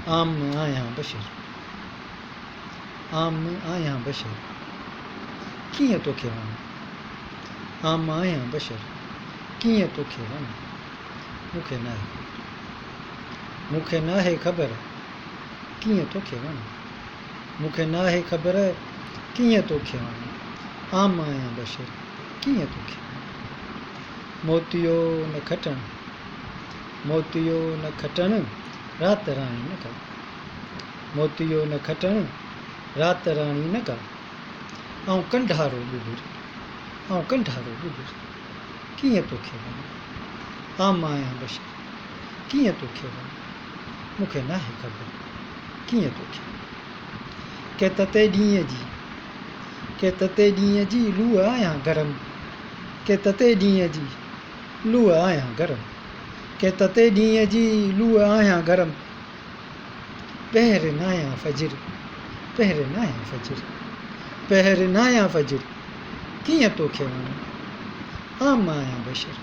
आम आहियां बशर, आम आहियां बशर, कीअं तोखे वञे, आम आहियां बशर, कीअं तोखे वञे, मूंखे नाहे ख़बर कीअं तोखे वञे, मूंखे नाहे ख़बर कीअं तोखे वञे, आम आहियां बशर, कीअं तोखे वञे। मोतियो न खटण, मोतियो न खटण, राति राणी न कर, मोतियो न खटण, राति राणी न कर, ऐं कंढारो ॿुधर, ऐं कंढारो ॿुधर, कीअं तोखे वञे, आम आहियां बशर, कीअं तोखे वञे, मूंखे नाहे ख़बर कीअं तोखे वञे। के तते ॾींहं जी, के तते ॾींहं जी लूह आहियां गरम, के तते ॾींहं जी लूह आहियां गरम, के तते ॾींहं जी लूह आहियां गरम, पहिर नाहियां फजर, पहिर नाहियां फजर, पहिर नाहियां फजर, कीअं तोखे वञे, आम आहियां बशर,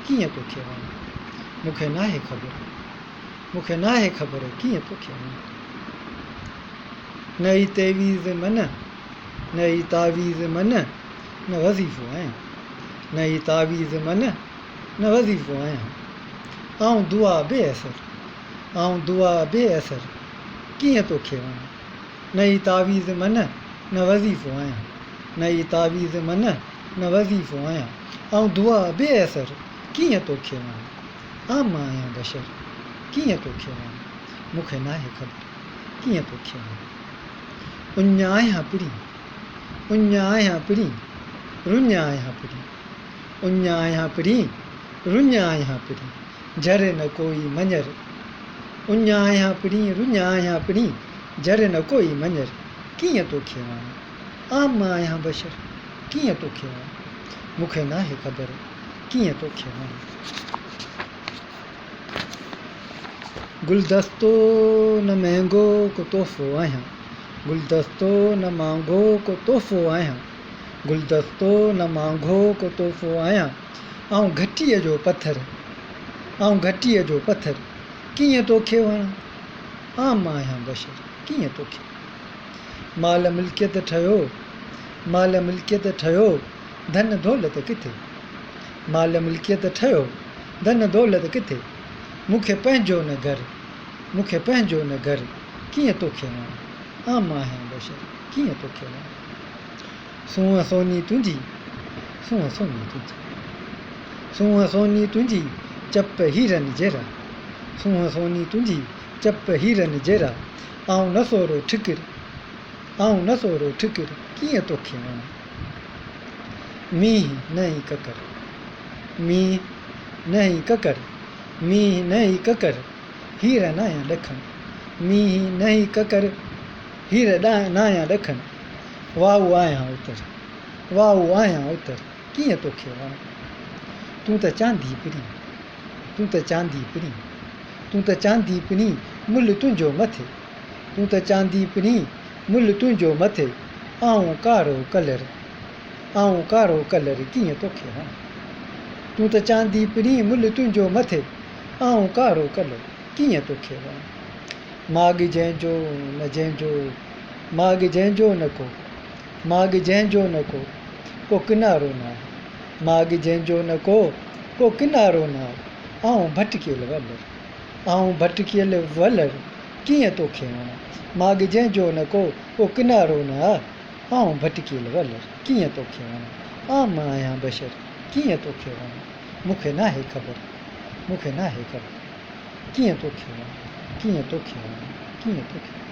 कीअं तोखे वञे, मूंखे नाहे ख़बर, मूंखे नाहे ख़बर कीअं तोखे वञे। नई तेवीज़ मन, नई तावीज़ मन, न वज़ीफ़ो आहियां, नई तावीज़ मन, न वज़ीफ़ो आहियां, आऊं दुआ बेअसर, आऊं दुआ बेअसर, कीअं तोखे वञे, नई तावीज़ मन, न वज़ीफ़ो आहियां, नई तावीज़ मन, न वज़ीफ़ो आहियां, आऊं दुआ बेअसर, कीअं तोखे वञे, आम आहियां बशर, कीअं तोखे वञे, मूंखे नाहे ख़बर कीअं तोखे वञे। उञ आहियां पिड़ी, उञ आहियां पिड़ी, रुञ आहियां पिड़ी, उञ आहियां पिड़ी, रुञ आहियां पिड़ी, झर न कोई मञर, उञ आहियां पिड़ी, रुञ आहियां पिड़ी, झर न कोई मञर, कीअं तोखे वञे, आम आहियां बशर, कीअं तोखे वञे, मूंखे नाहे ख़बर कीअं तोखे वञे। गुलदस्तो न महांगो को तोहफ़ो आहियां, गुलदस्तो न महांगो को तोहफ़ो आहियां, गुलदस्तो न महांगो को तोहफ़ो आहियां, आऊं घटीअ जो पथर, आऊं घटीअ जो पथर, कीअं तोखे वञा, आम आहियां बशर, कीअं तोखे, माल मिल्कियत ठहियो, माल मिल्कियत ठहियो, धन दौलत किथे, माल मिल्कियत ठहियो, धन दौलत किथे, मूंखे पंहिंजो न घर, मूंखे पंहिंजो न घर, कीअं तोखे वञा, आम आहियां बशर, कीअं तोखे वञा। सूंहं सोनी तुंहिंजी, सूंहं सोनी तुंहिंजी, सूंहं सोनी तुंहिंजी, चप हीरनि जहिड़ा, सूंहं सोनी तुंहिंजी, चप हीरनि जहिड़ा, आऊं न सोरो ठिकिर, आऊं न सोरो ठिकिर, कीअं तोखे वञा। मींहुं न ई ककर, मींहुं न ई ककर, मींहुं न ई ककर, हीर न आहियां ॾखनि, मींहुं न ई ककर, हीर न आहियां ॾखनि, वाहू आहियां उतर, वाहू आहियां उतर, कीअं तोखे वञा। तूं त चांदी पिड़ी, तूं त चांदी पिड़ी, तूं त चांदी पिड़ी, मुल्ह तुंहिंजो मथे, तूं त चांदी पिड़ी, मुल्ह तुंहिंजो मथे, आऊं कारो कलर, आऊं कारो कलर, कीअं तोखे वञा। तूं त चांदी पिड़ी, मुल्ह तुंहिंजो मथे, आऊं कारो कलर, कीअं तोखे वञा। माॻ जंहिंजो न जंहिंजो, माॻ जंहिंजो न को, माॻ जंहिंजो न को, को किनारो न आहे, माॻ जंहिंजो न को किनारो न आहे, आऊं भटकियल वलर, आऊं भटकियल वलर, कीअं तोखे वञा। माॻ जंहिंजो न को किनारो न आहे, आऊं भटकियल वलर, कीअं तोखे वञा। आम आहियां बशर, कीअं तोखे वञा, मूंखे नाहे ख़बर, मूंखे नाहे ख़बर, कीअं तोखे वञा, कीअं तोखे वञा, कीअं तोखे